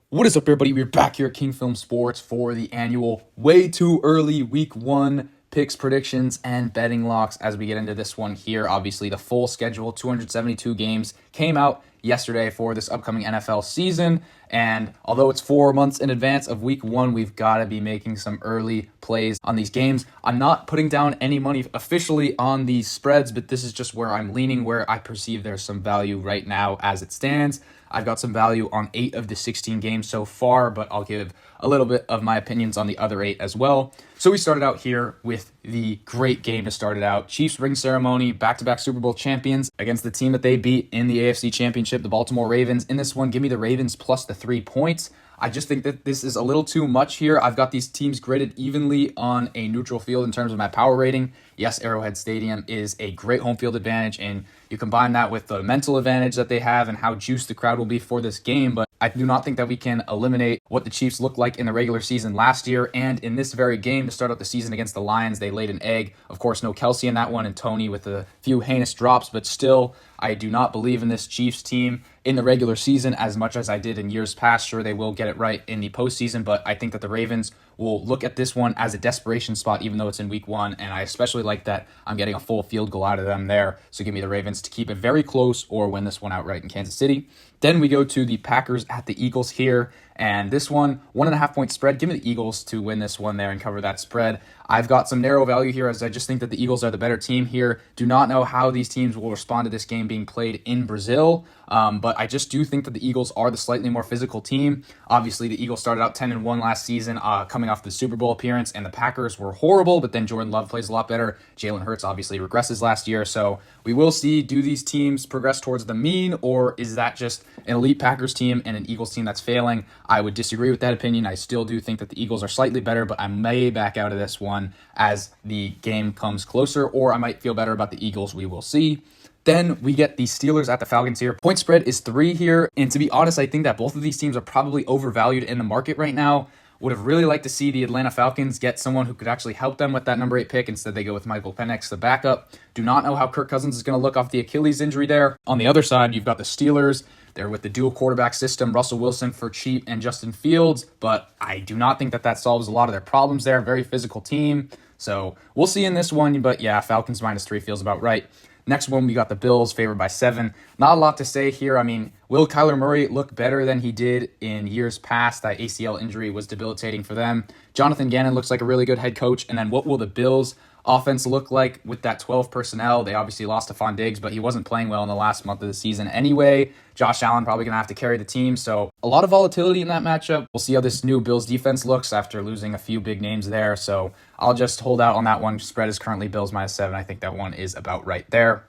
What is up, everybody? We're back here at King Film Sports for the annual way too early week one picks, predictions, and betting locks as we get into this one here. Obviously, the full schedule, 272 games, came out yesterday for this upcoming NFL season. And although it's 4 months in advance of week one, we've got to be making some early plays on these games. I'm not putting down any money officially on these spreads, but this is just where I'm leaning, where I perceive there's some value right now as it stands. I've got some value on 8 of the 16 games so far, but I'll give a little bit of my opinions on the other 8 as well. So we started out here with the great game to start it out. Chiefs ring ceremony, back-to-back Super Bowl champions against the team that they beat in the AFC Championship, the Baltimore Ravens. In this one, give me the Ravens plus the 3 points. I just think that this is a little too much here. I've got these teams graded evenly on a neutral field in terms of my power rating. Yes, Arrowhead Stadium is a great home field advantage, and you combine that with the mental advantage that they have and how juiced the crowd will be for this game. But I do not think that we can eliminate what the Chiefs looked like in the regular season last year. And in this very game to start out the season against the Lions, they laid an egg. Of course, no Kelsey in that one and Tony with a few heinous drops, but still, I do not believe in this Chiefs team in the regular season as much as I did in years past. Sure, they will get it right in the postseason, but I think that the Ravens will look at this one as a desperation spot, even though it's in week one. And I especially like that I'm getting a full field goal out of them there. So give me the Ravens to keep it very close or win this one outright in Kansas City. Then we go to the Packers at the Eagles here. And this one, 1.5 point spread. Give me the Eagles to win this one there and cover that spread. I've got some narrow value here as I just think that the Eagles are the better team here. Do not know how these teams will respond to this game being played in Brazil. But I just do think that the Eagles are the slightly more physical team. Obviously, the Eagles started out 10-1 last season, coming off the Super Bowl appearance, and the Packers were horrible, but then Jordan Love plays a lot better. Jalen Hurts obviously regresses last year. So we will see, do these teams progress towards the mean, or is that just an elite Packers team and an Eagles team that's failing? I would disagree with that opinion. I still do think that the Eagles are slightly better, but I may back out of this one as the game comes closer, or I might feel better about the Eagles. We will see. Then we get the Steelers at the Falcons here. Point spread is 3 here. And to be honest, I think that both of these teams are probably overvalued in the market right now. Would have really liked to see the Atlanta Falcons get someone who could actually help them with that number 8 pick. Instead, they go with Michael Penix, the backup. Do not know how Kirk Cousins is going to look off the Achilles injury there. On the other side, you've got the Steelers. They're with the dual quarterback system, Russell Wilson for cheap and Justin Fields. But I do not think that that solves a lot of their problems there. Very physical team. So we'll see in this one. But yeah, Falcons -3 feels about right. Next one, we got the Bills favored by 7. Not a lot to say here. I mean, will Kyler Murray look better than he did in years past? That ACL injury was debilitating for them. Jonathan Gannon looks like a really good head coach. And then what will the Bills offense look like with that 12 personnel? They obviously lost Stephon Diggs, but he wasn't playing well in the last month of the season anyway. Josh Allen probably going to have to carry the team. So a lot of volatility in that matchup. We'll see how this new Bills defense looks after losing a few big names there. So I'll just hold out on that one. Spread is currently Bills -7. I think that one is about right there.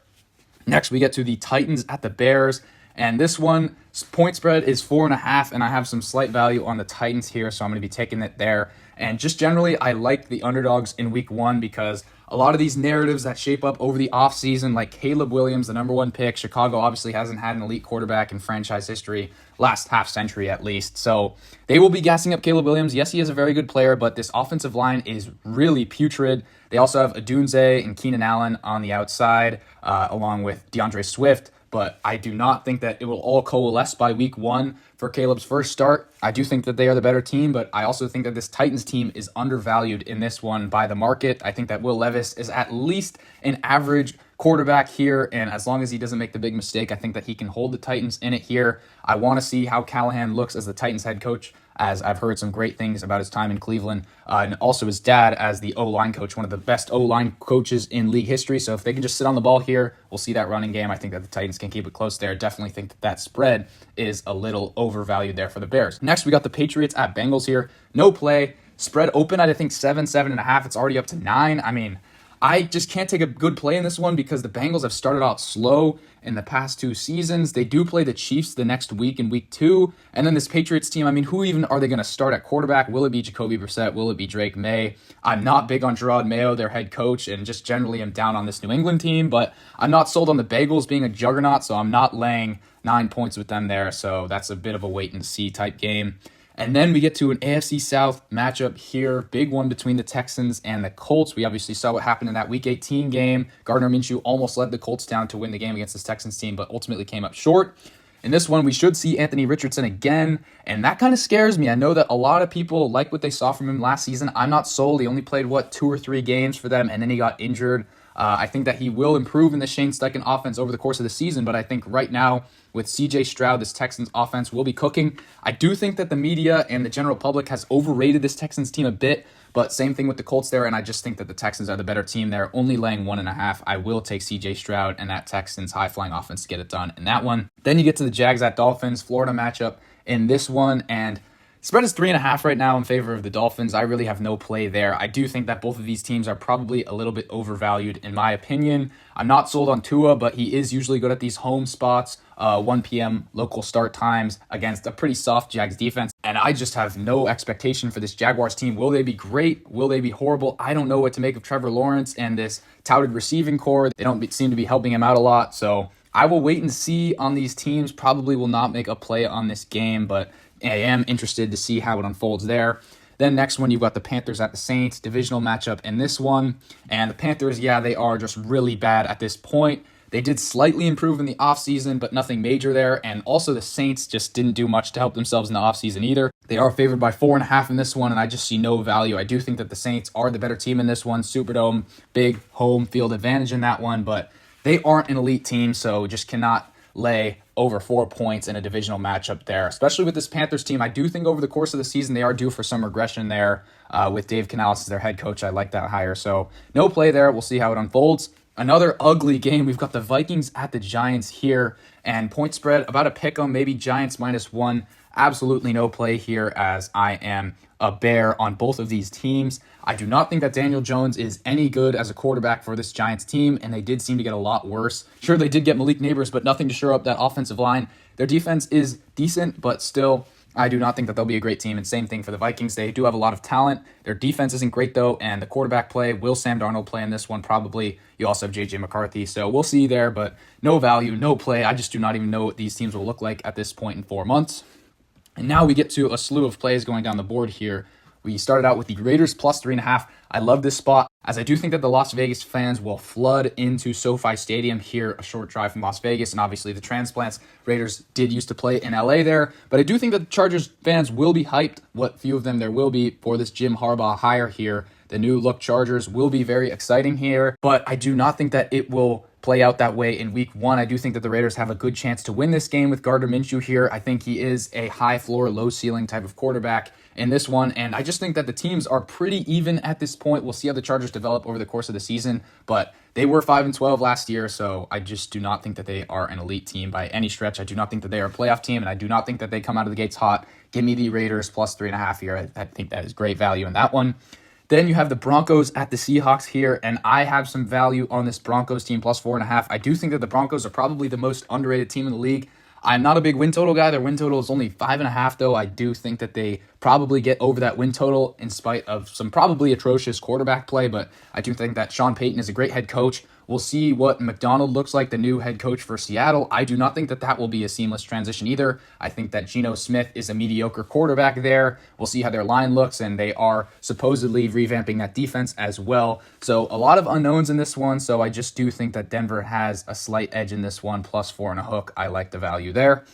Next, we get to the Titans at the Bears. And this one, point spread is 4.5, and I have some slight value on the Titans here, so I'm going to be taking it there. And just generally, I like the underdogs in week one because a lot of these narratives that shape up over the offseason, like Caleb Williams, the number 1 pick, Chicago obviously hasn't had an elite quarterback in franchise history, last half century at least. So they will be gassing up Caleb Williams. Yes, he is a very good player, but this offensive line is really putrid. They also have Adunze and Keenan Allen on the outside, along with DeAndre Swift. But I do not think that it will all coalesce by week one for Caleb's first start. I do think that they are the better team, but I also think that this Titans team is undervalued in this one by the market. I think that Will Levis is at least an average quarterback here, and as long as he doesn't make the big mistake, I think that he can hold the Titans in it here. I want to see how Callahan looks as the Titans head coach, as I've heard some great things about his time in Cleveland, and also his dad as the O-line coach, one of the best O-line coaches in league history. So if they can just sit on the ball here, we'll see that running game. I think that the Titans can keep it close there. Definitely think that that spread is a little overvalued there for the Bears. Next, we got the Patriots at Bengals here. No play. Spread open at, I think, 7.5. It's already up to 9. I mean, I just can't take a good play in this one because the Bengals have started out slow in the past 2 seasons. They do play the Chiefs the next week in week 2. And then this Patriots team, I mean, who even are they going to start at quarterback? Will it be Jacoby Brissett? Will it be Drake May? I'm not big on Gerard Mayo, their head coach, and just generally am down on this New England team. But I'm not sold on the Bagels being a juggernaut, so I'm not laying 9 points with them there. So that's a bit of a wait-and-see type game. And then we get to an AFC South matchup here. Big one between the Texans and the Colts. We obviously saw what happened in that Week 18 game. Gardner Minshew almost led the Colts down to win the game against this Texans team, but ultimately came up short. In this one, we should see Anthony Richardson again, and that kind of scares me. I know that a lot of people like what they saw from him last season. I'm not sold. He only played, 2 or 3 games for them, and then he got injured. I think that he will improve in the Shane Steichen offense over the course of the season, but I think right now with CJ Stroud, this Texans offense will be cooking. I do think that the media and the general public has overrated this Texans team a bit, but same thing with the Colts there, and I just think that the Texans are the better team there, only laying 1.5. I will take CJ Stroud and that Texans high-flying offense to get it done in that one. Then you get to the Jags at Dolphins, Florida matchup in this one, and spread is 3.5 right now in favor of the Dolphins. I really have no play there. I do think that both of these teams are probably a little bit overvalued in my opinion. I'm not sold on Tua, but he is usually good at these home spots, 1 p.m. local start times against a pretty soft Jags defense. And I just have no expectation for this Jaguars team. Will they be great? Will they be horrible? I don't know what to make of Trevor Lawrence and this touted receiving core. They don't seem to be helping him out a lot. So I will wait and see on these teams. Probably will not make a play on this game, but I am interested to see how it unfolds there. Then next one, you've got the Panthers at the Saints, divisional matchup in this one. And the Panthers, they are just really bad at this point. They did slightly improve in the offseason, but nothing major there. And also the Saints just didn't do much to help themselves in the offseason either. They are favored by 4.5 in this one, and I just see no value. I do think that the Saints are the better team in this one. Superdome, big home field advantage in that one, but they aren't an elite team, so just cannot lay over 4 points in a divisional matchup there, especially with this Panthers team. I do think over the course of the season, they are due for some regression there with Dave Canales as their head coach. I like that hire. So no play there. We'll see how it unfolds. Another ugly game. We've got the Vikings at the Giants here, and point spread about a pick 'em, maybe Giants -1. Absolutely no play here as I am a bear on both of these teams. I do not think that Daniel Jones is any good as a quarterback for this Giants team, and they did seem to get a lot worse. Sure, they did get Malik Neighbors, but nothing to shore up that offensive line. Their defense is decent, but still, I do not think that they'll be a great team. And same thing for the Vikings. They do have a lot of talent. Their defense isn't great, though, and the quarterback play, will Sam Darnold play in this one? Probably. You also have J.J. McCarthy, so we'll see there, but no value, no play. I just do not even know what these teams will look like at this point in 4 months. And now we get to a slew of plays going down the board here. We started out with the Raiders plus 3.5. I love this spot, as I do think that the Las Vegas fans will flood into SoFi Stadium here, a short drive from Las Vegas, and obviously the transplants. Raiders did used to play in LA there, but I do think that the Chargers fans will be hyped, what few of them there will be, for this Jim Harbaugh hire here. The new look Chargers will be very exciting here, but I do not think that it will play out that way in week 1. I do think that the Raiders have a good chance to win this game with Gardner Minshew here. I think he is a high floor, low ceiling type of quarterback in this one, and I just think that the teams are pretty even at this point. We'll see how the Chargers develop over the course of the season, but they were 5-12 last year, so I just do not think that they are an elite team by any stretch. I do not think that they are a playoff team, and I do not think that they come out of the gates hot. Give me the Raiders plus 3.5 here. I think that is great value in that one. Then you have the Broncos at the Seahawks here, and I have some value on this Broncos team plus 4.5. I do think that the Broncos are probably the most underrated team in the league. I'm not a big win total guy. Their win total is only 5.5, though. I do think that they probably get over that win total in spite of some probably atrocious quarterback play, but I do think that Sean Payton is a great head coach. We'll see what McDonald looks like, the new head coach for Seattle. I do not think that that will be a seamless transition either. I think that Geno Smith is a mediocre quarterback there. We'll see how their line looks, and they are supposedly revamping that defense as well. So a lot of unknowns in this one, so I just do think that Denver has a slight edge in this one, plus 4.5. I like the value there.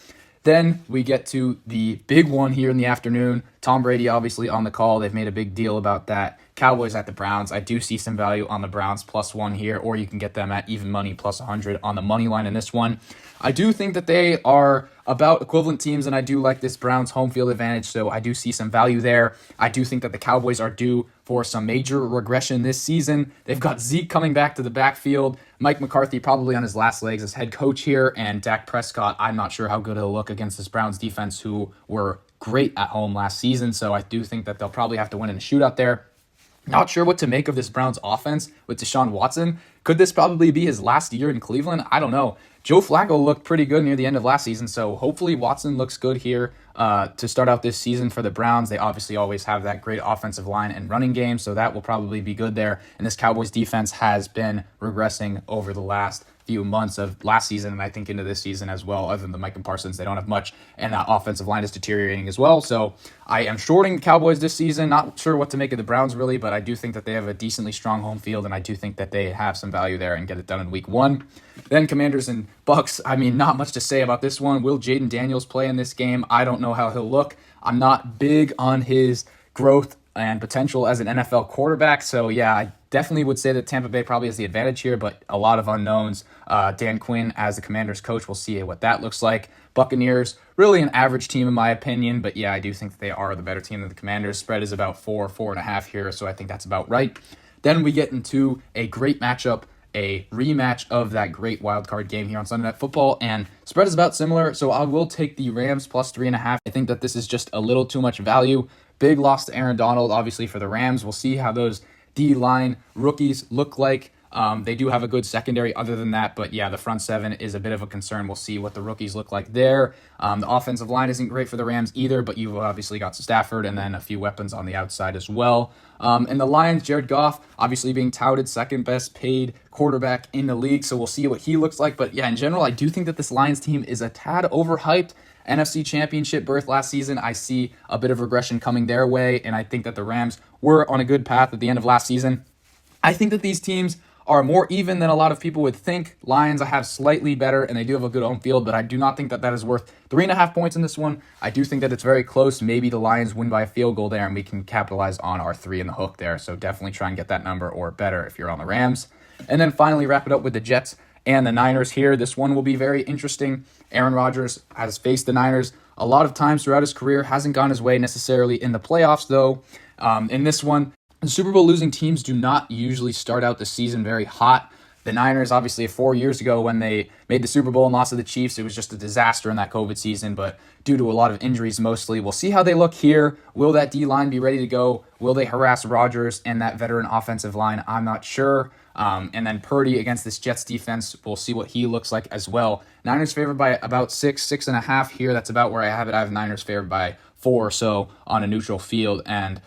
Then we get to the big one here in the afternoon. Tom Brady obviously on the call. They've made a big deal about that. Cowboys at the Browns. I do see some value on the Browns plus 1 here, or you can get them at even money plus 100 on the money line in this one. I do think that they are about equivalent teams, and I do like this Browns home field advantage, so I do see some value there. I do think that the Cowboys are due for some major regression this season. They've got Zeke coming back to the backfield, Mike McCarthy probably on his last legs as head coach here, and Dak Prescott, I'm not sure how good he'll look against this Browns defense, who were great at home last season, so I do think that they'll probably have to win in a shootout there. Not sure what to make of this Browns offense with Deshaun Watson. Could this probably be his last year in Cleveland? I don't know. Joe Flacco looked pretty good near the end of last season, so hopefully Watson looks good here to start out this season for the Browns. They obviously always have that great offensive line and running game, so that will probably be good there. And this Cowboys defense has been regressing over the last few months of last season, and I think into this season as well. Other than the Micah Parsons, they don't have much, and that offensive line is deteriorating as well. So I am shorting the Cowboys this season. Not sure what to make of the Browns really, but I do think that they have a decently strong home field, and I do think that they have some value there and get it done in week 1. Then Commanders and Bucks. I mean, not much to say about this one. Will Jaden Daniels play in this game? I don't know how he'll look. I'm not big on his growth and potential as an NFL quarterback. So yeah, I definitely would say that Tampa Bay probably has the advantage here, but a lot of unknowns. Dan Quinn as the Commanders coach, we'll see what that looks like. Buccaneers, really an average team in my opinion, but yeah, I do think that they are the better team than the Commanders. Spread is about 4.5 here, so I think that's about right. Then we get into a great matchup, a rematch of that great wildcard game here on Sunday Night Football, and spread is about similar, so I will take the Rams plus 3.5. I think that this is just a little too much value. Big loss to Aaron Donald, obviously, for the Rams. We'll see how those D-line rookies look like. They do have a good secondary other than that, but yeah, the front seven is a bit of a concern. We'll see what the rookies look like there. The offensive line isn't great for the Rams either, but you've obviously got Stafford and then a few weapons on the outside as well. And the Lions, Jared Goff, obviously being touted second best paid quarterback in the league, so we'll see what he looks like. But yeah, in general, I do think that this Lions team is a tad overhyped. NFC Championship berth last season, I see a bit of regression coming their way, and I think that the Rams were on a good path at the end of last season. I think that these teams are more even than a lot of people would think. Lions I have slightly better, and they do have a good home field, but I do not think that that is worth 3.5 points in this one. I do think that it's very close. Maybe the Lions win by a field goal there, and we can capitalize on our 3 in the hook there, so definitely try and get that number or better if you're on the Rams. And then finally wrap it up with the Jets and the Niners here. This one will be very interesting. Aaron Rodgers has faced the Niners a lot of times throughout his career, hasn't gone his way necessarily in the playoffs, though. In this one, the Super Bowl losing teams do not usually start out the season very hot. The Niners, obviously, 4 years ago when they made the Super Bowl and lost to the Chiefs, it was just a disaster in that COVID season, but due to a lot of injuries mostly. We'll see how they look here. Will that D-line be ready to go? Will they harass Rodgers and that veteran offensive line? I'm not sure. And then Purdy against this Jets defense, we'll see what he looks like as well. Niners favored by about 6.5 here. That's about where I have it. I have Niners favored by 4 or so on a neutral field, and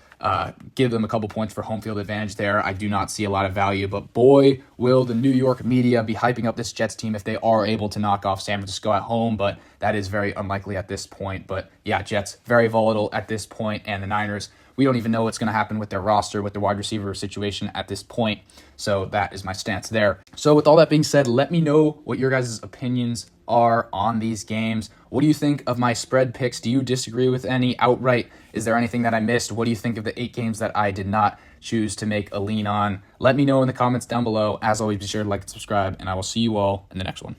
give them a couple points for home field advantage there. I do not see a lot of value, but boy, will the New York media be hyping up this Jets team if they are able to knock off San Francisco at home, but that is very unlikely at this point. But yeah, Jets very volatile at this point, and the Niners, we don't even know what's going to happen with their roster, with their wide receiver situation at this point. So that is my stance there. So with all that being said, let me know what your guys' opinions are on these games. What do you think of my spread picks? Do you disagree with any outright? Is there anything that I missed? What do you think of the 8 games that I did not choose to make a lean on? Let me know in the comments down below. As always, be sure to like and subscribe, and I will see you all in the next one.